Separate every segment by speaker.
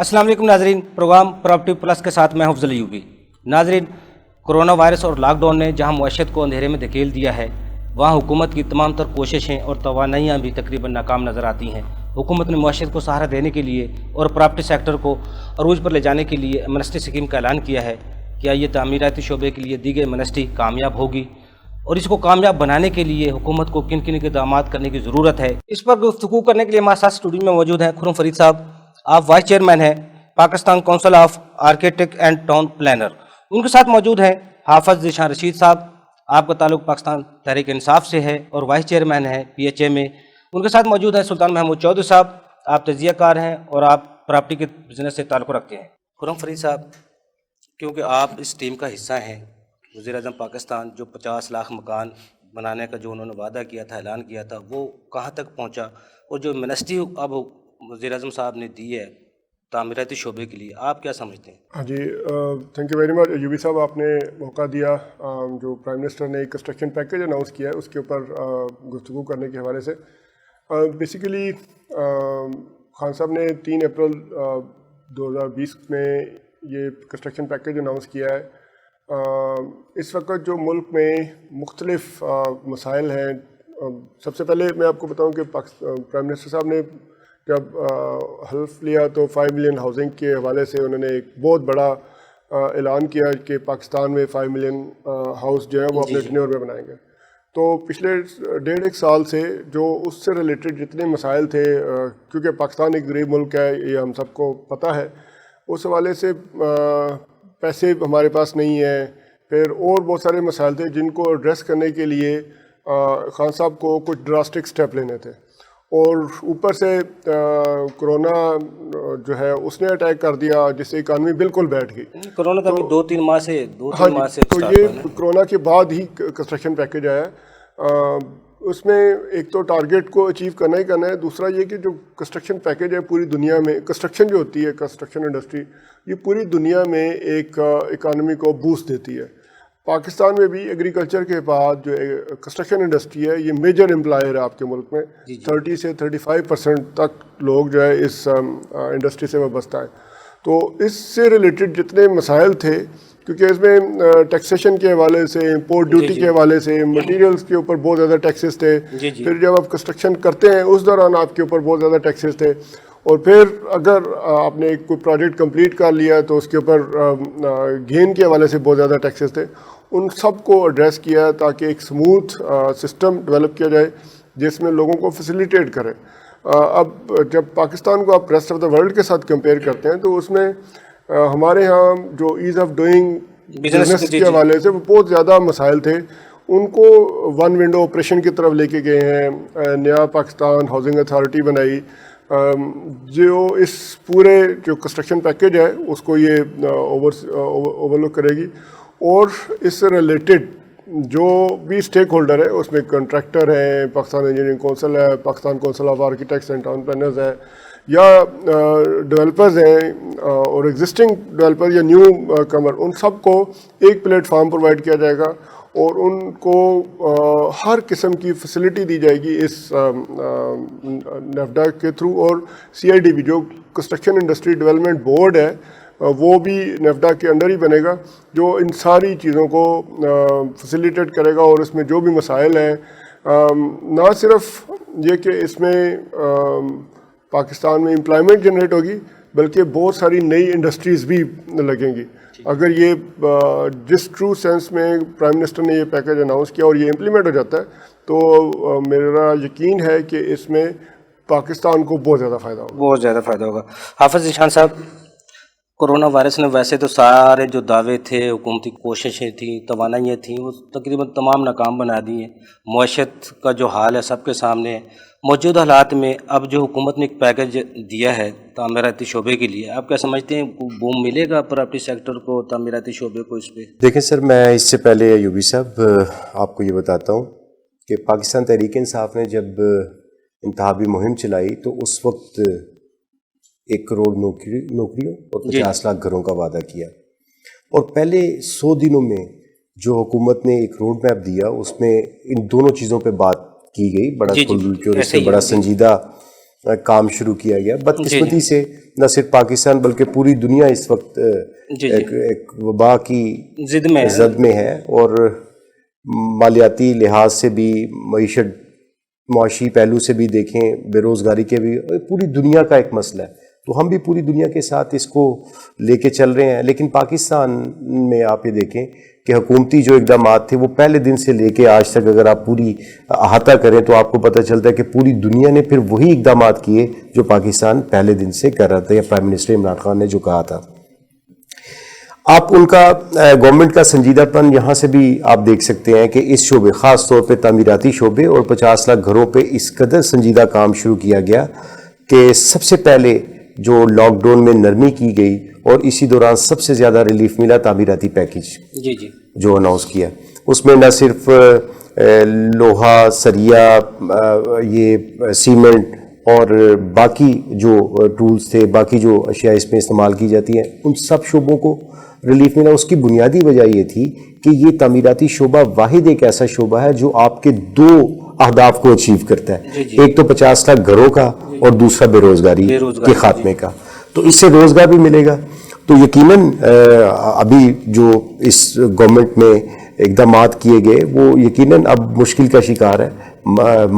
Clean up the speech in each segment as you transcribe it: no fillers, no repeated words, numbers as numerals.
Speaker 1: अस्सलाम वालेकुम नाजरीन, प्रोग्राम प्रॉपर्टी प्लस के साथ मैं अफजल यूबी। नाजरीन, कोरोना वायरस और लॉकडाउन ने जहां मुआशरत को अंधेरे में धकेल दिया है, वहां हुकूमत की तमाम तर कोशिशें और तवानाइयाँ भी तकरीबन नाकाम नज़र आती हैं। हुकूमत ने मुआशरत को सहारा देने के लिए और प्रॉपर्टी सेक्टर को अरूज पर ले जाने के लिए एमनेस्टी स्कीम का ऐलान किया है। क्या ये तामीराती शोबे के लिए दी गई एमनेस्टी कामयाब होगी और इसको कामयाब बनाने के लिए हुकूमत को किन किन इक़दामात करने की ज़रूरत है, इस पर गुफ्तगू करने के लिए हमारे साथ स्टूडियो में मौजूद हैं खुर्रम फरीद साहब। आप वाइस चेयरमैन हैं Pakistan council of architect and town planner. उनके साथ मौजूद हैं हाफिज ज़ीशान रशीद साहब, आपका ताल्लुक पाकिस्तान तहरीक इंसाफ से है और वाइस चेयरमैन हैं PHA में। उनके साथ मौजूद है सुल्तान महमूद चौधरी साहब, आप तजियाकार हैं और आप प्रॉपर्टी के बिजनेस से ताल्लुक़ रखते हैं। खुर्रम फरीद साहब, क्योंकि आप इस टीम का हिस्सा हैं, वज़ीर-ए-आज़म पाकिस्तान जो 50 लाख मकान बनाने का जो उन्होंने वादा किया था, ऐलान किया था, वो कहाँ तक पहुँचा और जो एमनेस्टी अब वज़ीर-ए-आज़म साहब ने दी है तामीराती शोबे के लिए, आप क्या समझते हैं?
Speaker 2: हाँ जी, थैंक यू वेरी मच यूबी साहब, आपने मौका दिया। जो प्राइम मिनिस्टर ने एक कंस्ट्रक्शन पैकेज अनाउंस किया है उसके ऊपर गुफ्तगू करने के हवाले से बेसिकली खान साहब ने 3 अप्रैल 2020 में ये कंस्ट्रक्शन पैकेज अनाउंस किया है। इस वक्त जो मुल्क में मुख्तलिफ मसाइल हैं, सबसे पहले मैं आपको बताऊं कि प्राइम मिनिस्टर साहब ने जब हल्फ लिया तो 5 मिलियन हाउसिंग के हवाले से उन्होंने एक बहुत बड़ा ऐलान किया कि पाकिस्तान में 5 मिलियन हाउस जो है वो अपने टेन्योर में बनाएंगे। तो पिछले 1.5 साल से जो उससे रिलेटेड जितने मसाइल थे, क्योंकि पाकिस्तान एक गरीब मुल्क है, ये हम सबको पता है, उस हवाले से पैसे हमारे पास नहीं है। फिर और बहुत सारे मसाइल थे जिनको एड्रेस करने के लिए खान साहब को कुछ ड्रास्टिक स्टेप लेने थे और ऊपर से कोरोना जो है उसने अटैक कर दिया जिससे इकानमी बिल्कुल बैठ गई।
Speaker 1: कोरोना तो 2-3 माह से
Speaker 2: तो ये कोरोना के बाद ही कंस्ट्रक्शन पैकेज आया। उसमें एक तो टारगेट को अचीव करना ही करना है, दूसरा ये कि जो कंस्ट्रक्शन पैकेज है पूरी दुनिया में, कंस्ट्रक्शन जो होती है, कंस्ट्रक्शन इंडस्ट्री, ये पूरी दुनिया में एक इकानमी को बूस्ट देती है। पाकिस्तान में भी एग्रीकल्चर के बाद जो कंस्ट्रक्शन इंडस्ट्री है ये मेजर एम्प्लॉयर है आपके मुल्क में। 30 से 35% तक लोग जो है इस इंडस्ट्री से वाबस्ता है। तो इससे रिलेटेड जितने मसाइल थे, क्योंकि इसमें टैक्सेशन के हवाले से, इम्पोर्ट ड्यूटी के हवाले से, मटेरियल्स के ऊपर बहुत ज़्यादा टैक्सेस थे। फिर जब आप कंस्ट्रक्शन करते हैं उस दौरान आपके ऊपर बहुत ज़्यादा टैक्सेस थे, और फिर अगर आपने कोई प्रोजेक्ट कंप्लीट कर लिया तो उसके ऊपर गेन के हवाले से बहुत ज़्यादा टैक्सेस थे। उन सब को एड्रेस किया ताकि एक स्मूथ सिस्टम डेवलप किया जाए जिसमें लोगों को फैसिलिटेट करे। अब जब पाकिस्तान को आप रेस्ट ऑफ द वर्ल्ड के साथ कंपेयर करते हैं तो उसमें हमारे यहाँ जो ईज़ ऑफ डूइंग बिजनेस के हवाले से वो बहुत ज़्यादा मसाइल थे, उनको वन विंडो ऑपरेशन की तरफ लेके गए हैं। नया पाकिस्तान हाउसिंग अथॉरिटी बनाई जो इस पूरे जो कंस्ट्रक्शन पैकेज है उसको ये ओवरलुक करेगी, और इससे रिलेटेड जो भी स्टेक होल्डर है उसमें कॉन्ट्रैक्टर हैं, पाकिस्तान इंजीनियरिंग काउंसिल है, Pakistan council of architects and town planners है, या डेवलपर्स हैं और एग्जिस्टिंग डेवलपर या न्यू कमर, उन सब को एक प्लेटफार्म प्रोवाइड किया जाएगा और उनको हर किस्म की फैसिलिटी दी जाएगी इस नेफ्डा के थ्रू। और CIDB जो कंस्ट्रक्शन इंडस्ट्री डेवलपमेंट बोर्ड है वो भी नेफ्डा के अंडर ही बनेगा, जो इन सारी चीज़ों को फैसिलिटेट करेगा। और इसमें जो भी मसाइल हैं, ना सिर्फ ये कि इसमें पाकिस्तान में एम्प्लॉयमेंट जनरेट होगी बल्कि बहुत सारी नई इंडस्ट्रीज़ भी लगेंगी। अगर ये जिस ट्रू सेंस में प्राइम मिनिस्टर ने ये पैकेज अनाउंस किया और ये इम्प्लीमेंट हो जाता है तो मेरा यकीन है कि इसमें पाकिस्तान को बहुत ज़्यादा फ़ायदा होगा।
Speaker 1: बहुत ज़्यादा फ़ायदा होगा। हाफिज ज़ीशान साहब, कोरोना वायरस ने वैसे तो सारे जो दावे थे, हुकूमती कोशिशें थी, तवानाइयाँ थी, वो तकरीबन तमाम नाकाम बना दी हैं। मुआशरत का जो हाल है सबके सामने है। मौजूदा हालात में अब जो हुकूमत ने एक पैकेज दिया है तामीराती शोबे के लिए, आप क्या समझते हैं बूम मिलेगा प्रॉपर्टी सेक्टर को, तामीराती शोबे को इस पर?
Speaker 3: देखें सर, मैं इससे पहले यूबी साहब आपको ये बताता हूँ कि पाकिस्तान तहरीक इंसाफ ने जब इंतखाबी मुहिम चलाई तो उस वक्त 1 करोड़ नौकरियों और 50 लाख घरों का वादा किया, और पहले 100 दिनों में जो हुकूमत ने एक रोड मैप दिया उसमें इन दोनों चीज़ों पे बात की गई, बड़ा खुल के और इससे बड़ा संजीदा काम शुरू किया गया। बदकिस्मती से न सिर्फ पाकिस्तान बल्कि पूरी दुनिया इस वक्त एक वबा की ज़द में है और मालियाती लिहाज से भी, मईशत मुआशी पहलू से भी देखें, बेरोज़गारी के भी, पूरी दुनिया का एक मसला है। तो हम भी पूरी दुनिया के साथ इसको लेके चल रहे हैं। लेकिन पाकिस्तान में आप ये देखें कि हुकूमती जो इक़दामात थे वो पहले दिन से लेके आज तक अगर आप पूरी अहाता करें तो आपको पता चलता है कि पूरी दुनिया ने फिर वही इक़दामात किए जो पाकिस्तान पहले दिन से कर रहा था, या प्राइम मिनिस्टर इमरान खान ने जो कहा था। आप उनका गवर्नमेंट का संजीदापन यहाँ से भी आप देख सकते हैं कि इस शोबे, ख़ास तौर पे तामीराती शोबे और 50 लाख घरों पे इस कदर संजीदा काम शुरू किया गया कि सबसे पहले जो लॉकडाउन में नरमी की गई और इसी दौरान सबसे ज़्यादा रिलीफ मिला तामीराती पैकेज जो अनाउंस किया। उसमें न सिर्फ लोहा, सरिया, ये सीमेंट और बाकी जो टूल्स थे, बाकी जो अशिया इसमें इस्तेमाल की जाती हैं, उन सब शोबों को रिलीफ मिला। उसकी बुनियादी वजह ये थी कि ये तामीराती शोबा वाहिद एक ऐसा शोबा है जो आपके दो अहदाफ को अचीव करता है। एक तो 50 लाख घरों का और दूसरा बेरोजगारी के खात्मे का। तो इससे रोजगार भी मिलेगा। तो यकीनन अभी जो इस गवर्नमेंट में इक़दामात किए गए वो यकीनन अब मुश्किल का शिकार है,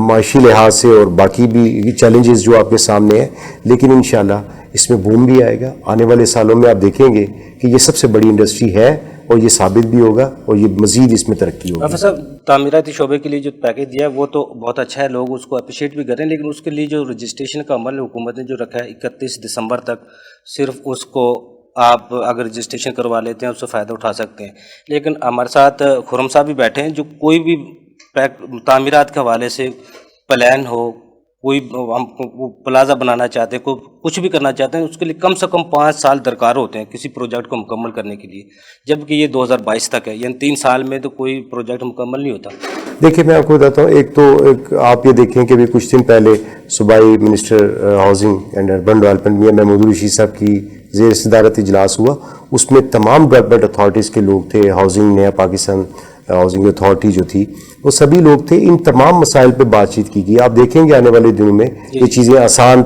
Speaker 3: माशी लिहाज से और बाकी भी चैलेंजेस जो आपके सामने हैं, लेकिन इंशाल्लाह इसमें बूम भी आएगा। आने वाले सालों में आप देखेंगे कि ये सबसे बड़ी इंडस्ट्री है और ये साबित भी होगा और ये मज़ीद इसमें तरक्की होगी।
Speaker 1: प्रोफेसर, तामीराती शोबे के लिए जो पैकेज दिया है वो तो बहुत अच्छा है, लोग उसको अप्रिशिएट भी कर रहे हैं, लेकिन उसके लिए जो रजिस्ट्रेशन का अमल हुकूमत ने जो रखा है 31 दिसंबर तक, सिर्फ उसको आप अगर रजिस्ट्रेशन करवा लेते हैं उससे फ़ायदा उठा सकते हैं। लेकिन हमारे साथ खुरम साहब भी बैठे हैं जो कोई भी तामीरात के हवाले से प्लान हो, कोई हम प्लाजा बनाना चाहते हैं, कोई कुछ भी करना चाहते हैं, उसके लिए कम से कम 5 साल दरकार होते हैं किसी प्रोजेक्ट को मुकम्मल करने के लिए, जबकि ये 2022 तक है, यानी 3 साल में तो कोई प्रोजेक्ट मुकम्मल नहीं होता।
Speaker 3: देखिए मैं आपको बताता हूँ, एक आप ये देखें कि भी कुछ दिन पहले सूबाई minister housing and urban development Mian Mahmood Rashid साहब की ज़ेर सदारत इजलास हुआ। उसमें तमाम डेवलपमेंट अथॉरिटीज़ के लोग थे, हाउसिंग नया पाकिस्तान हाउसिंग अथॉरिटी जो थी वो सभी लोग थे। इन तमाम मसाइल पे बातचीत की गई। आप देखेंगे आने वाले दिनों में ये चीज़ें आसान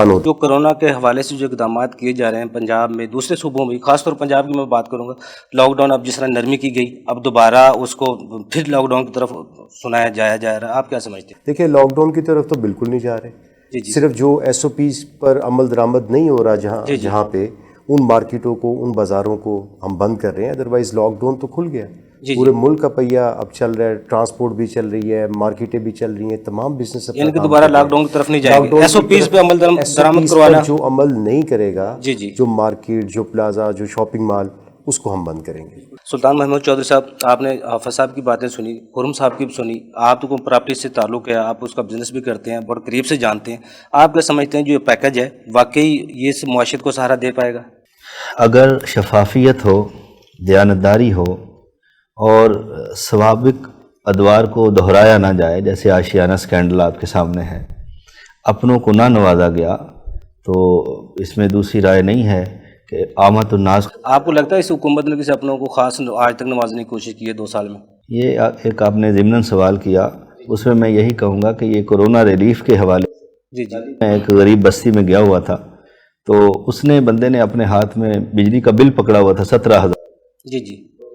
Speaker 3: होती।
Speaker 1: जो कोरोना के हवाले से जो इक़दाम किए जा रहे हैं पंजाब में, दूसरे सूबों में, खासतौर पंजाब की मैं बात करूँगा, लॉकडाउन अब जिस तरह नरमी की गई, अब दोबारा उसको फिर लॉकडाउन की तरफ सुनाया जाया जा रहा है, आप क्या समझते हैं?
Speaker 3: देखिए लॉकडाउन की तरफ तो बिल्कुल नहीं जा रहे। सिर्फ जो SOPs पर अमल दरामद नहीं हो रहा जहाँ पे, उन मार्केटों को, उन बाज़ारों को हम बंद कर रहे हैं। अदरवाइज लॉकडाउन तो खुल गया, पूरे मुल्क का पहिया अब चल रहा है, ट्रांसपोर्ट भी चल रही है, मार्केटें भी चल रही हैं, तमाम बिजनेस
Speaker 1: यानी कि दोबारा लॉकडाउन की तरफ नहीं जाएंगे। SOPs पे अमल दरामद करवाना,
Speaker 3: जो अमल नहीं करेगा, जो मार्केट, जो प्लाजा, जो शॉपिंग मॉल, उसको हम बंद करेंगे।
Speaker 1: सुल्तान महमूद चौधरी साहब, आपने हाफिज साहब की बातें सुनी, खुरम साहब की भी सुनी, आप तो प्रॉपर्टी से ताल्लुक़ है, आप उसका बिजनेस भी करते हैं, बहुत करीब से जानते हैं, आप क्या समझते हैं जो ये पैकेज है वाकई ये मुआशरत को सहारा दे पाएगा?
Speaker 4: अगर शफाफियत हो, दयानतदारी हो और स्वाभाविक अदवार को दोहराया ना जाए, जैसे आशियाना स्कैंडल आपके सामने है, अपनों को ना नवाजा गया, तो इसमें दूसरी राय नहीं है कि आमतुन्नास।
Speaker 1: आपको लगता है इस हुकूमत ने किसी अपनों को खास आज तक नवाजने की कोशिश की है 2 साल में?
Speaker 4: ये एक आपने ज़िमनन सवाल किया, उसमें मैं यही कहूँगा कि ये कोरोना रिलीफ के हवाले मैं एक गरीब बस्ती में गया हुआ था, तो उसने बंदे ने अपने हाथ में बिजली का बिल पकड़ा हुआ था 17,000,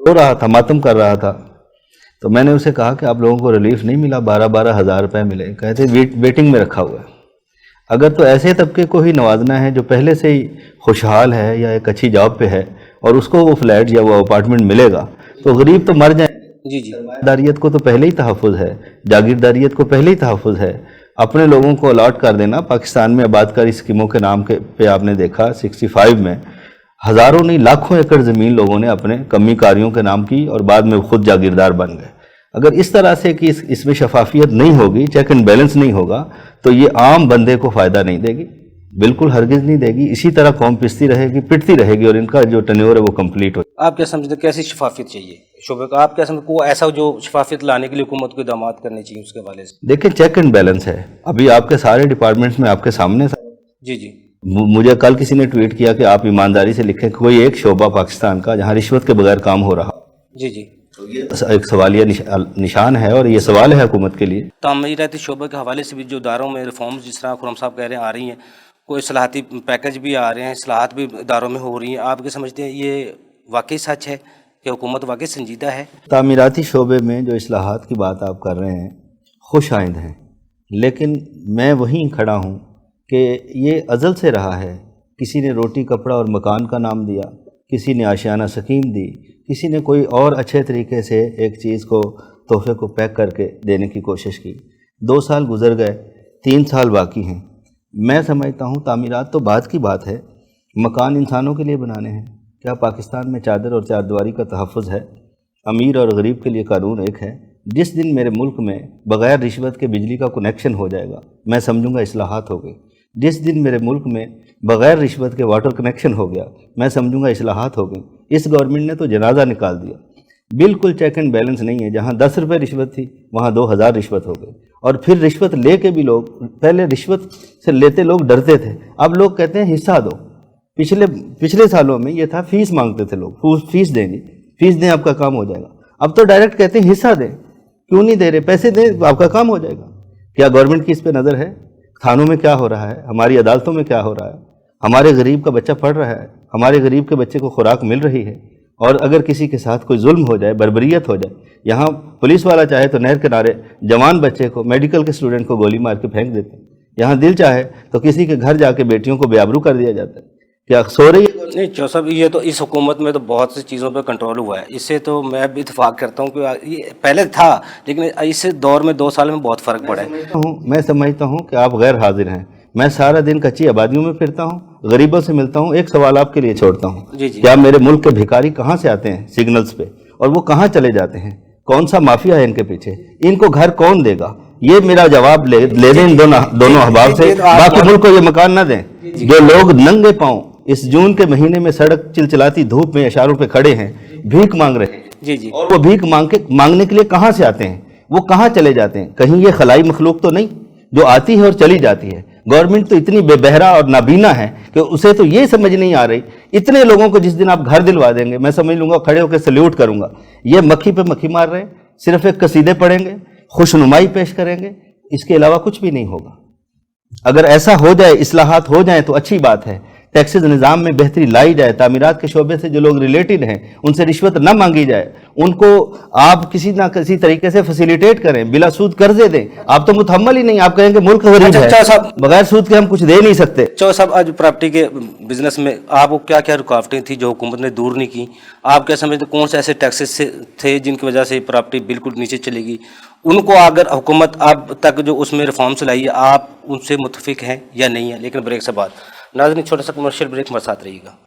Speaker 4: रो रहा था, मातम कर रहा था। तो मैंने उसे कहा कि आप लोगों को रिलीफ नहीं मिला, 12-12 हज़ार रुपये मिले। कहते वेटिंग में रखा हुआ है। अगर तो ऐसे तबके को ही नवाजना है जो पहले से ही खुशहाल है या एक अच्छी जॉब पे है और उसको वो फ्लैट या वो अपार्टमेंट मिलेगा, तो गरीब तो मर जाए। जागीरदारियत को तो पहले ही तहफ़्फ़ुज़ है, जागीरदारियत को पहले ही तहफ़्फ़ुज़ है। अपने लोगों को अलॉट कर देना। पाकिस्तान में आबादकारी स्कीमों के नाम पे आपने देखा 65 में हज़ारों नहीं लाखों एकड़ ज़मीन लोगों ने अपने कमी कारियों के नाम की और बाद में खुद जागीरदार बन गए। अगर इस तरह से कि इसमें शफाफियत नहीं होगी, चेक एंड बैलेंस नहीं होगा, तो ये आम बंदे को फ़ायदा नहीं देगी, बिल्कुल हरगिज़ नहीं देगी। इसी तरह कौम पिसती रहेगी, पिटती रहेगी और इनका जो टेन्योर है वो कंप्लीट हो।
Speaker 1: आप क्या समझते हैं कैसी शफाफियत चाहिए शोबे का? आप क्या समझते को ऐसा जो शफाफियत लाने के लिए हुकूमत को इक़दाम करने चाहिए उसके हवाले से?
Speaker 4: देखिए चेक एंड बैलेंस है, अभी आपके सारे डिपार्टमेंट्स में आपके सामने।
Speaker 1: जी
Speaker 4: मुझे कल किसी ने ट्वीट किया कि आप ईमानदारी से लिखें कोई एक शोबा पाकिस्तान का जहाँ रिश्वत के बगैर काम हो रहा।
Speaker 1: जी
Speaker 4: तो ये एक सवालिया निशान है और ये सवाल है हुकूमत के लिए।
Speaker 1: तामीराती शोबे के हवाले से भी जो इदारों में रिफॉर्म्स जिस तरह खुरम साहब कह रहे हैं आ रही हैं, कोई सलाहती पैकेज भी आ रहे हैं, इस्लाहात भी इदारों में हो रही हैं, आप क्या समझते हैं ये वाकई सच है कि हुकूमत वाकई संजीदा है?
Speaker 4: तामीराती शोबे में जो इस्लाहात की बात आप कर रहे हैं खुश आइंद हैं, लेकिन मैं वहीं खड़ा हूँ कि ये अज़ल से रहा है। किसी ने रोटी कपड़ा और मकान का नाम दिया, किसी ने आशियाना स्कीम दी, किसी ने कोई और अच्छे तरीके से एक चीज़ को तोहफे को पैक करके देने की कोशिश की। 2 साल गुजर गए, 3 साल बाकी हैं। मैं समझता हूँ तामीरात तो बाद की बात है, मकान इंसानों के लिए बनाने हैं। क्या पाकिस्तान में चादर और चारदीवारी का तहफ़्फ़ुज़ है? अमीर और गरीब के लिए कानून एक है। जिस दिन मेरे मुल्क में बग़ैर रिश्वत के बिजली का कनेक्शन हो जाएगा, मैं समझूंगा इस्लाहात हो गई। जिस दिन मेरे मुल्क में बग़ैर रिश्वत के वाटर कनेक्शन हो गया, मैं समझूंगा इस्लाहात हो गई। इस गवर्नमेंट ने तो जनाजा निकाल दिया, बिल्कुल चेक एंड बैलेंस नहीं है। जहाँ 10 रुपये रिश्वत थी वहाँ 2000 रिश्वत हो गई। और फिर रिश्वत ले के भी लोग, पहले रिश्वत से लेते लोग डरते थे, अब लोग कहते हैं हिस्सा दो। पिछले सालों में ये था फ़ीस मांगते थे लोग, फ़ीस देंगे, फ़ीस दें आपका काम हो जाएगा। अब तो डायरेक्ट कहते हैं हिस्सा दें, क्यों नहीं दे रहे, पैसे दें आपका काम हो जाएगा। क्या गवर्नमेंट की इस पे नज़र है? थानों में क्या हो रहा है, हमारी अदालतों में क्या हो रहा है? हमारे गरीब का बच्चा पढ़ रहा है, हमारे गरीब के बच्चे को खुराक मिल रही है। और अगर किसी के साथ कोई जुल्म हो जाए, बर्बरियत हो जाए, यहाँ पुलिस वाला चाहे तो नहर किनारे जवान बच्चे को, मेडिकल के स्टूडेंट को गोली मार के फेंक देते हैं। यहाँ दिल चाहे तो किसी के घर जाके बेटियों को बेआबरू कर दिया जाता है। क्या सो रही है?
Speaker 1: नहीं चौधरी साहब, ये तो इस हुकूमत में तो बहुत सी चीज़ों पे कंट्रोल हुआ है, इससे तो मैं भी इत्तेफाक करता हूँ कि ये पहले था, लेकिन इस दौर में 2 साल में बहुत फ़र्क पड़ा है।
Speaker 4: मैं समझता हूँ कि आप गैर हाजिर हैं। मैं सारा दिन कच्ची आबादियों में फिरता हूँ, गरीबों से मिलता हूँ। एक सवाल आपके लिए छोड़ता हूँ, क्या मेरे मुल्क के भिखारी कहाँ से आते हैं सिग्नल्स पे, और वो कहाँ चले जाते हैं? कौन सा माफिया है इनके पीछे? इनको घर कौन देगा? ये मेरा जवाब ले दें इन दोनों अहबाब से। बाकी मुल्क को ये मकान ना दें। जो लोग नंगे पाँव इस जून के महीने में सड़क चिलचिलाती धूप में इशारों पे खड़े हैं, भीख मांग रहे हैं,
Speaker 1: जी जी,
Speaker 4: और वो भीख मांगने के लिए कहाँ से आते हैं? वो कहाँ चले जाते हैं? कहीं ये खलाई मखलूक तो नहीं जो आती है और चली जाती है? गवर्नमेंट तो इतनी बेबहरा और नाबीना है कि उसे तो ये समझ नहीं आ रही। इतने लोगों को जिस दिन आप घर दिलवा देंगे, मैं समझ लूँगा, खड़े होकर सल्यूट करूँगा। ये मक्खी पे मक्खी मार रहे हैं, सिर्फ एक कसीदे पढ़ेंगे, खुशनुमाई पेश करेंगे, इसके अलावा कुछ भी नहीं होगा। अगर ऐसा हो जाए, इस्लाहात हो जाए तो अच्छी बात है। टैक्सेस निज़ाम में बेहतरी लाई जाए, तामीरात के शोबे से जो लोग रिलेटेड हैं उनसे रिश्वत न मांगी जाए, उनको आप किसी ना किसी तरीके से फैसिलिटेट करें, बिला सूद कर्जे दें। आप तो मुतहम्मल ही नहीं, आप कहेंगे मुल्क गरीब है, बगैर सूद के हम कुछ दे नहीं सकते।
Speaker 1: चौधरी साहब, आज प्रॉपर्टी के बिजनेस में आपको क्या क्या रुकावटें थी जो हुकूमत ने दूर नहीं की? आप क्या समझते कौन से ऐसे टैक्सेस थे जिनकी वजह से प्रॉपर्टी बिल्कुल नीचे चलेगी? उनको अगर हुकूमत अब तक जो उसमें रिफॉर्म्स लाई है, आप उनसे मुतफिक हैं या नहीं है? लेकिन ब्रेक से बाद नाज़रीन, छोटा सा कमर्शियल ब्रेक, हमारे साथ रहिएगा।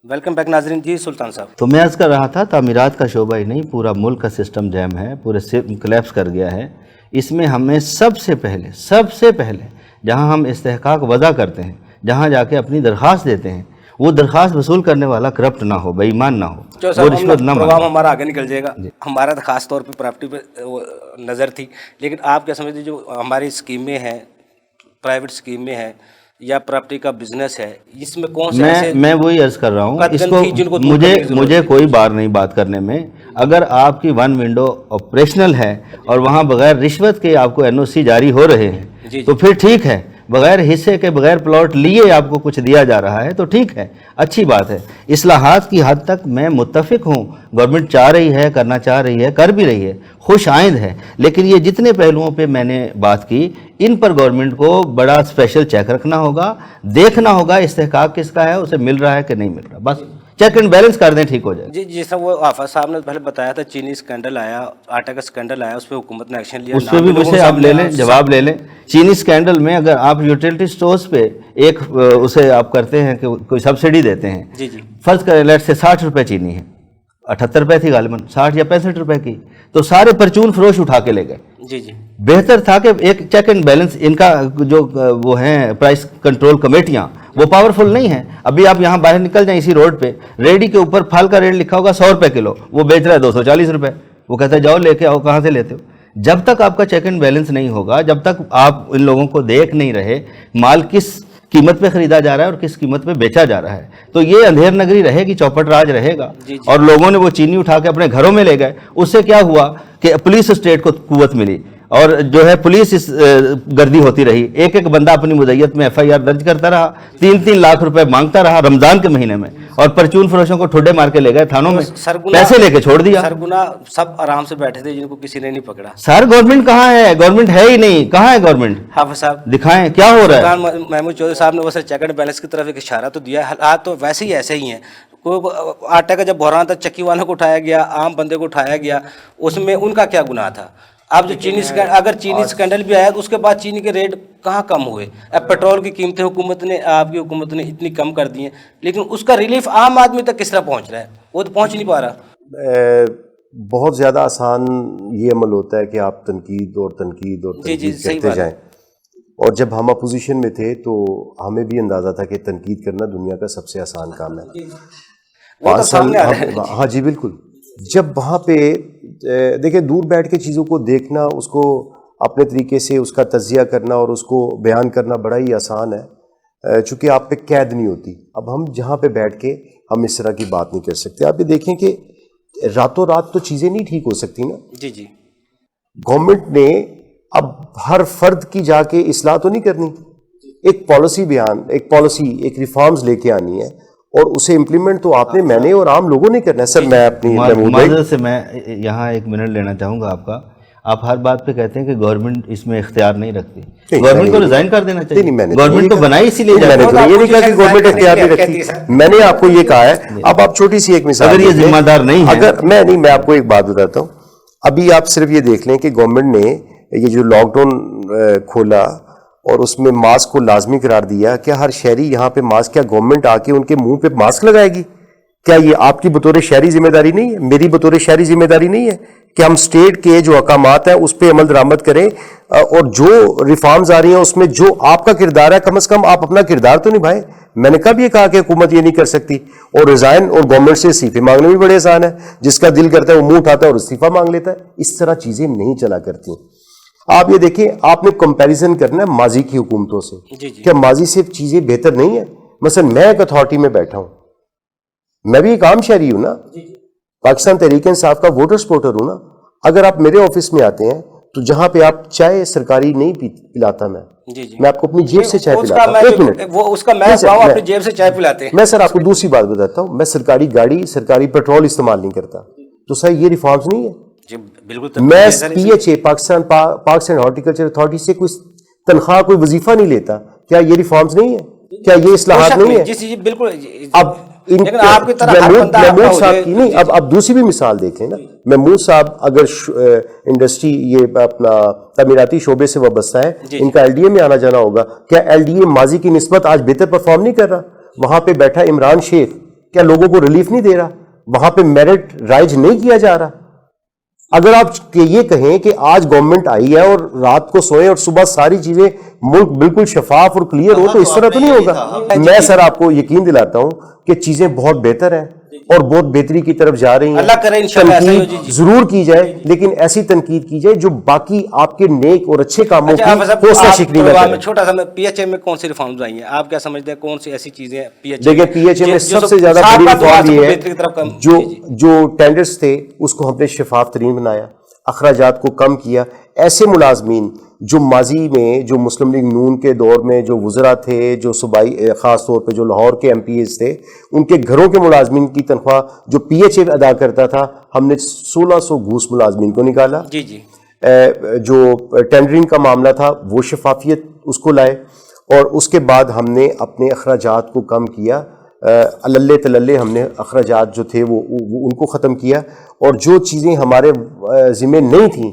Speaker 1: वेलकम बैक नाज़रीन। जी सुल्तान साहब,
Speaker 4: तो मैं अर्ज़ कर रहा था, तामीरात का शोबा ही नहीं, पूरा मुल्क का सिस्टम जैम है, पूरे कोलैप्स कर गया है। इसमें हमें सबसे पहले जहां हम इस्तेहकाक वज़ा करते हैं, जहां जाके अपनी दरख्वास्त देते हैं, वो दरख्वास्त वसूल करने वाला करप्ट ना हो, बेईमान ना हो, वो रिश्वत ना मांगे।
Speaker 1: हमारा आगे निकल जाएगा। हमारा तो खास तौर पे प्रॉपर्टी पे नज़र थी, लेकिन आप क्या समझते जो हमारी स्कीमें हैं, प्राइवेट स्कीमें हैं या प्रॉपर्टी का बिजनेस है, इसमें कौन से
Speaker 4: मैं वही अर्ज कर रहा हूँ, इसको मुझे कोई बार नहीं बात करने में। अगर आपकी 1 विंडो ऑपरेशनल है और वहाँ बगैर रिश्वत के आपको NOC जारी हो रहे हैं तो फिर ठीक है। बगैर हिस्से के, बगैर प्लॉट लिए आपको कुछ दिया जा रहा है तो ठीक है, अच्छी बात है। इस्लाहात की हद तक मैं मुत्तफिक हूँ, गवर्नमेंट चाह रही है, करना चाह रही है, कर भी रही है, खुश आइंद है। लेकिन ये जितने पहलुओं पे मैंने बात की, इन पर गवर्नमेंट को बड़ा स्पेशल चेक रखना होगा, देखना होगा इस्तेहकाक किसका है, उसे मिल रहा है कि नहीं मिल रहा, बस चेक एंड बैलेंस कर दें, ठीक हो जाए।
Speaker 1: जी जैसा वो आफत साहब ने पहले बताया था, चीनी स्कैंडल आया, आटा का स्कैंडल आया, उस पर हुकूमत ने एक्शन लिया,
Speaker 4: उस पर भी मुझसे आप ले लें, जवाब ले लें। चीनी स्कैंडल में अगर आप यूटिलिटी स्टोर्स पे एक उसे आप करते हैं कि कोई सब्सिडी देते हैं,
Speaker 1: जी जी,
Speaker 4: फर्ज करें लेट से 60 रुपये चीनी है, 78 रुपये थी गालिबन, 60 या 65 रुपये की, तो सारे परचून फरोश उठा के ले गए।
Speaker 1: जी जी,
Speaker 4: बेहतर था कि एक चेक एंड बैलेंस, इनका जो वो हैं प्राइस कंट्रोल कमेटियाँ, وہ پاورفل نہیں ہے. ابھی آپ یہاں باہر نکل جائیں اسی روڈ پہ, ریڈی کے اوپر پھل کا ریٹ لکھا ہوگا 100 روپے کلو, وہ بیچ رہا ہے 240 روپے. وہ کہتا ہے جاؤ لے کے آؤ, کہاں سے لیتے ہو؟ جب تک آپ کا چیک اینڈ بیلنس نہیں ہوگا, جب تک آپ ان لوگوں کو دیکھ نہیں رہے مال کس قیمت پہ خریدا جا رہا ہے اور کس قیمت پہ بیچا جا رہا ہے, تو یہ اندھیر نگری رہے گی, چوپٹ راج رہے گا. اور لوگوں نے وہ چینی اٹھا کے اپنے گھروں میں لے گئے. اس سے کیا ہوا کہ پولیس اسٹیٹ کو قوت ملی, اور جو ہے پولیس اس گردی ہوتی رہی. ایک ایک بندہ اپنی مدعیت میں FIR درج کرتا رہا, 3-3 لاکھ روپے مانگتا رہا رمضان کے مہینے میں, اور پرچون فروشوں کو ٹھڈے مار کے لے گئے تھانوں میں, پیسے لے کے چھوڑ دیا.
Speaker 1: سرگنا سب آرام سے بیٹھے تھے جن کو کسی نے نہیں پکڑا.
Speaker 4: سر گورنمنٹ کہاں ہے؟ گورنمنٹ ہے ہی نہیں. کہاں ہے گورنمنٹ؟
Speaker 1: حافظ صاحب
Speaker 4: دکھائیں کیا ہو رہا ہے.
Speaker 1: محمود چودھری صاحب نے وہ سر چیک اینڈ بیلنس کی طرف ایک اشارہ تو دیا ہے, حالات تو ویسے ہی ایسے ہی ہیں. کوئی آٹا کا جب بحران تھا, چکی والوں کو اٹھایا گیا, عام بندے کو اٹھایا گیا, اس میں ان کا کیا گناہ تھا؟ اب جو چینی اگر چینی اسکینڈل بھی آیا تو اس کے بعد چینی کے ریٹ کہاں کم ہوئے؟ اب پیٹرول کی قیمتیں حکومت نے, آپ کی حکومت نے اتنی کم کر دی ہیں, لیکن اس کا ریلیف عام آدمی تک کس طرح پہنچ رہا ہے؟ وہ تو پہنچ نہیں پا رہا.
Speaker 3: بہت زیادہ آسان یہ عمل ہوتا ہے کہ آپ تنقید اور تنقید اور تنقید کرتے جائیں, اور جب ہم اپوزیشن میں تھے تو ہمیں بھی اندازہ تھا کہ تنقید کرنا دنیا کا سب سے آسان کام ہے. 5 سال ہاں جی بالکل. جب وہاں پہ دیکھیں دور بیٹھ کے چیزوں کو دیکھنا, اس کو اپنے طریقے سے اس کا تجزیہ کرنا اور اس کو بیان کرنا بڑا ہی آسان ہے, چونکہ آپ پہ قید نہیں ہوتی. اب ہم جہاں پہ بیٹھ کے ہم اس طرح کی بات نہیں کر سکتے. آپ یہ دیکھیں کہ راتوں رات تو چیزیں نہیں ٹھیک ہو سکتی نا.
Speaker 1: جی جی.
Speaker 3: گورنمنٹ نے اب ہر فرد کی جا کے اصلاح تو نہیں کرنی, ایک پالیسی ایک ریفارمز لے کے آنی ہے, اور اسے امپلیمنٹ تو آپ نے, میں نے اور عام لوگوں نے کرنا ہے. سر میں اپنی
Speaker 4: معذرت سے میں یہاں 1 منٹ لینا چاہوں گا آپ کا. آپ ہر بات پہ کہتے ہیں کہ گورنمنٹ اس میں اختیار نہیں رکھتی. گورنمنٹ کو ریزائن کر دینا چاہیے. گورنمنٹ تو بنائی اسی لیے,
Speaker 3: میں نے یہ نہیں کہا کہ گورنمنٹ اختیار نہیں رکھتی. میں نے آپ کو یہ کہا ہے. اب آپ چھوٹی سی ایک مثال,
Speaker 4: اگر یہ ذمہ دار نہیں ہے,
Speaker 3: اگر میں آپ کو ایک بات بتاتا ہوں. ابھی آپ صرف یہ دیکھ لیں کہ گورنمنٹ نے یہ جو لاک ڈاؤن کھولا اور اس میں ماسک کو لازمی قرار دیا, کیا ہر شہری یہاں پہ ماسک, کیا گورنمنٹ آ کے ان کے منہ پہ ماسک لگائے گی؟ کیا یہ آپ کی بطور شہری ذمہ داری نہیں ہے؟ میری بطور شہری ذمہ داری نہیں ہے کہ ہم اسٹیٹ کے جو احکامات ہیں اس پہ عمل درآمد کریں, اور جو ریفارمز آ رہی ہیں اس میں جو آپ کا کردار ہے, کم از کم آپ اپنا کردار تو نبھائیں. میں نے کب یہ کہا کہ حکومت یہ نہیں کر سکتی؟ اور ریزائن اور گورنمنٹ سے استعفے مانگنے بھی بڑے آسان ہے. جس کا دل کرتا ہے وہ منہ اٹھاتا ہے اور استعفیٰ مانگ لیتا ہے. اس طرح چیزیں نہیں چلا کرتی. آپ یہ دیکھیں, آپ نے کمپیریزن کرنا ہے ماضی کی حکومتوں سے. کیا ماضی سے چیزیں بہتر نہیں ہیں؟ مثلا میں ایک اتھارٹی میں بیٹھا ہوں, میں بھی ایک عام شہری ہوں نا, پاکستان تحریک انصاف کا ووٹر سپورٹر ہوں نا. اگر آپ میرے آفس میں آتے ہیں تو جہاں پہ آپ چائے سرکاری نہیں پلاتا, میں آپ کو اپنی جیب سے چائے پلاتا ہوں. ایک منٹ,
Speaker 1: وہ اس کا میں اپنی جیب سے چائے پلاتے ہیں.
Speaker 3: میں سر آپ کو دوسری بات بتاتا ہوں, میں سرکاری گاڑی, سرکاری پیٹرول استعمال نہیں کرتا. تو سر یہ ریفارمز نہیں ہے. میں PHA Pakistan parks and horticulture authority سے کوئی تنخواہ, کوئی وظیفہ نہیں لیتا. کیا یہ ریفارمز نہیں ہے؟ کیا یہ اصلاحات نہیں ہے؟
Speaker 1: بالکل.
Speaker 3: اب محمود صاحب کی نہیں, اب دوسری بھی مثال دیکھیں نا. محمود صاحب اگر انڈسٹری یہ اپنا تعمیراتی شعبے سے وابستہ ہے, ان کا LDA میں آنا جانا ہوگا. کیا LDA ماضی کی نسبت آج بہتر پرفارم نہیں کر رہا؟ وہاں پہ بیٹھا عمران شیخ کیا لوگوں کو ریلیف نہیں دے رہا؟ وہاں پہ میرٹ رائج نہیں کیا جا رہا؟ اگر آپ یہ کہیں کہ آج گورنمنٹ آئی ہے اور رات کو سوئیں اور صبح ساری چیزیں ملک بالکل شفاف اور کلیئر ہو, تو اس طرح تو نہیں ہوگا. میں سر آپ کو یقین دلاتا ہوں کہ چیزیں بہت بہتر ہیں اور بہت بہتری کی طرف جا رہی ہیں.
Speaker 1: اللہ کرے انشاءاللہ ایسا ہی ہو.
Speaker 3: تنقید ضرور کی جائے, لیکن ایسی تنقید کی جائے جو باقی آپ کے نیک اور اچھے کاموں کی حوصلہ شکنی نہ کرے.
Speaker 1: چھوٹا سا PHA میں کون سی ریفارمز آئی ہیں, آپ کیا سمجھتے ہیں کون سی ایسی چیزیں
Speaker 3: دیکھیں PHA میں سب سے زیادہ بڑی ریفارم یہ ہے, جو ٹینڈرز تھے اس کو ہم نے شفاف ترین بنایا, اخراجات کو کم کیا. ایسے ملازمین جو ماضی میں جو مسلم لیگ نون کے دور میں جو وزراء تھے, جو صوبائی خاص طور پہ جو لاہور کے MPs تھے, ان کے گھروں کے ملازمین کی تنخواہ جو PHA ادا کرتا تھا, ہم نے 1600 گھوس ملازمین کو نکالا. جو ٹینڈرنگ کا معاملہ تھا وہ شفافیت اس کو لائے, اور اس کے بعد ہم نے اپنے اخراجات کو کم کیا. اللہ تللے ہم نے اخراجات جو تھے وہ ان کو ختم کیا. اور جو چیزیں ہمارے ذمہ نہیں تھیں,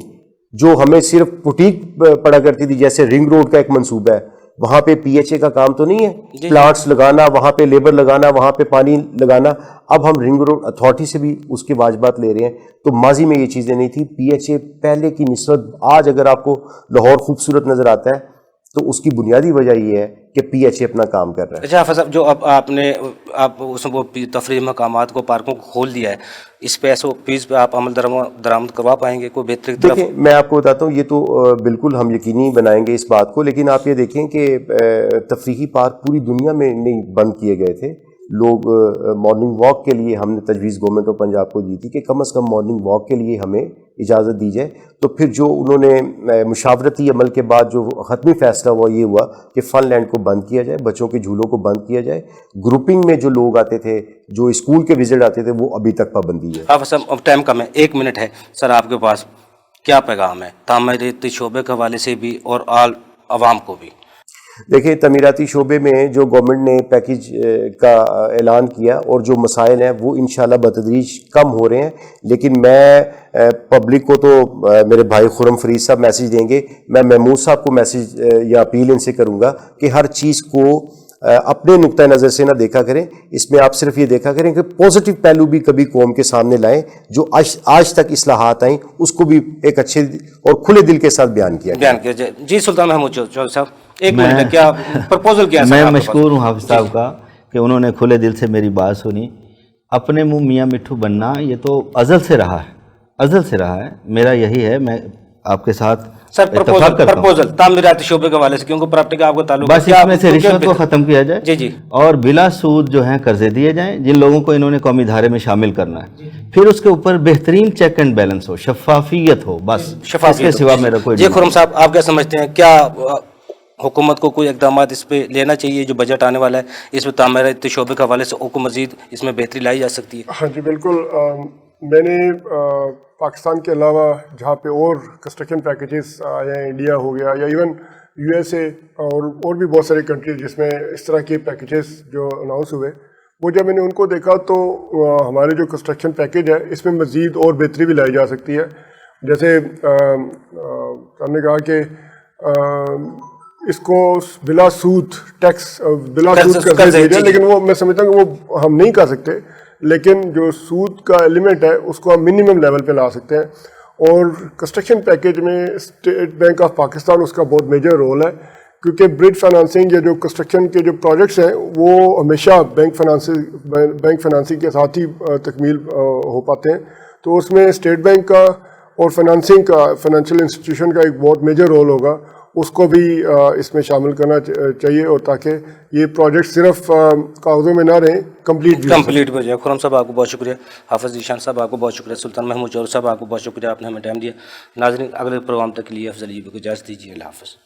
Speaker 3: جو ہمیں صرف بوٹیک پڑا کرتی تھی, جیسے رنگ روڈ کا ایک منصوبہ ہے, وہاں پہ PHA کا کام تو نہیں ہے, پلانٹس لگانا, وہاں پہ لیبر لگانا, وہاں پہ پانی لگانا. اب ہم رنگ روڈ اتھارٹی سے بھی اس کے واجبات لے رہے ہیں. تو ماضی میں یہ چیزیں نہیں تھی. PHA پہلے کی نسبت آج اگر آپ کو لاہور خوبصورت نظر آتا ہے تو اس کی بنیادی وجہ یہ ہے کہ پی ایچ اے اپنا کام کر رہا ہے.
Speaker 1: اچھا حافظ صاحب، جو اب آپ اس وہ تفریح مقامات کو، پارکوں کو کھول دیا ہے، اس پہ فیس پہ آپ عمل درآمد کروا پائیں گے کوئی بہتری کی طرف؟
Speaker 3: دیکھیں میں آپ کو بتاتا ہوں، یہ تو بالکل ہم یقینی بنائیں گے اس بات کو، لیکن آپ یہ دیکھیں کہ تفریحی پارک پوری دنیا میں نہیں بند کیے گئے تھے. لوگ مارننگ واک کے لیے ہم نے تجویز گورنمنٹ آف پنجاب کو دی تھی کہ کم از کم مارننگ واک کے لیے ہمیں اجازت دی جائے. تو پھر جو انہوں نے مشاورتی عمل کے بعد جو حتمی فیصلہ ہوا، یہ ہوا کہ فن لینڈ کو بند کیا جائے، بچوں کے جھولوں کو بند کیا جائے. گروپنگ میں جو لوگ آتے تھے، جو اسکول کے وزٹ آتے تھے، وہ ابھی تک پابندی ہے.
Speaker 1: حافظ صاحب اب ٹائم کم ہے، 1 منٹ ہے سر آپ کے پاس، کیا پیغام ہے تعمیراتی شعبے کے حوالے سے بھی اور عوام کو بھی؟
Speaker 3: دیکھیں تعمیراتی شعبے میں جو گورنمنٹ نے پیکیج کا اعلان کیا اور جو مسائل ہیں وہ انشاءاللہ بتدریج کم ہو رہے ہیں، لیکن میں پبلک کو تو میرے بھائی خرم فرید صاحب میسیج دیں گے، میں محمود صاحب کو میسیج یا اپیل ان سے کروں گا کہ ہر چیز کو اپنے نقطہ نظر سے نہ دیکھا کریں. اس میں آپ صرف یہ دیکھا کریں کہ پازیٹیو پہلو بھی کبھی قوم کے سامنے لائیں. جو آج تک اصلاحات آئیں اس کو بھی ایک اچھے اور کھلے دل کے ساتھ بیان کیا
Speaker 1: جائے. جی سلطان محمود چودھری صاحب، 1 منٹ، کیا پرپوزل کیا؟
Speaker 4: میں مشکور ہوں حافظ صاحب کا کہ انہوں نے کھلے دل سے میری بات سنی. اپنے منہ میاں مٹھو بننا یہ تو ازل سے رہا ہے، ازل سے رہا ہے. میرا یہی ہے، میں آپ کے ساتھ
Speaker 1: سر پرپوزل تعمیراتی شعبے کے حوالے سے، کیونکہ پراپرٹی کا آپ کو تعلق ہے،
Speaker 4: بس اس میں سے رشوت کو ختم کیا جائے.
Speaker 1: جی جی.
Speaker 4: اور بلا سود جو ہیں قرضے دیے جائیں جن لوگوں کو انہوں نے قومی دھارے میں شامل کرنا ہے. پھر اس کے اوپر بہترین چیک اینڈ بیلنس ہو، شفافیت ہو، بس اس کے سوا میرا کوئی.
Speaker 1: جی خرم صاحب آپ کیا سمجھتے ہیں، کیا حکومت کو کوئی اقدامات اس پہ لینا چاہیے؟ جو بجٹ آنے والا ہے اس میں تعمیراتی شعبے کے حوالے سے کو مزید اس میں بہتری لائی جا سکتی ہے؟
Speaker 2: ہاں جی بالکل. میں نے پاکستان کے علاوہ جہاں پہ اور کنسٹرکشن پیکیجز آئے ہیں، انڈیا ہو گیا یا ایون یو ایس اے اور بھی بہت سارے کنٹریز جس میں اس طرح کے پیکیجز جو اناؤنس ہوئے، وہ جب میں نے ان کو دیکھا تو ہمارے جو کنسٹرکشن پیکیج ہے اس میں مزید اور بہتری بھی لائی جا سکتی ہے. جیسے ہم نے کہا کہ اس کو بلا سود ٹیکس، بلا سود قرضے دیے جائے، لیکن وہ میں سمجھتا ہوں کہ وہ ہم نہیں کر سکتے، لیکن جو سود کا ایلیمنٹ ہے اس کو ہم منیمم لیول پہ لا سکتے ہیں. اور کنسٹرکشن پیکیج میں اسٹیٹ بینک آف پاکستان اس کا بہت میجر رول ہے، کیونکہ برڈ فائنانسنگ یا جو کنسٹرکشن کے جو پروجیکٹس ہیں وہ ہمیشہ بینک فائنانسنگ کے ساتھ ہی تکمیل ہو پاتے ہیں. تو اس میں اسٹیٹ بینک کا اور فائنانسنگ کا، فائنینشیل انسٹیٹیوشن کا ایک بہت میجر رول ہوگا، اس کو بھی اس میں شامل کرنا چاہیے، اور تاکہ یہ پروجیکٹ صرف کاغذوں میں نہ رہیں، کمپلیٹ
Speaker 1: ہو جائے. خرم صاحب آپ کو بہت شکریہ، حافظ ذیشان صاحب آپ کو بہت شکریہ، سلطان محمود چودھری صاحب آپ کو بہت شکریہ، آپ نے ہمیں ٹائم دیا. ناظرین اگلے پروگرام تک کے لیے افضل کو اجازت دیجیے. اللہ حافظ.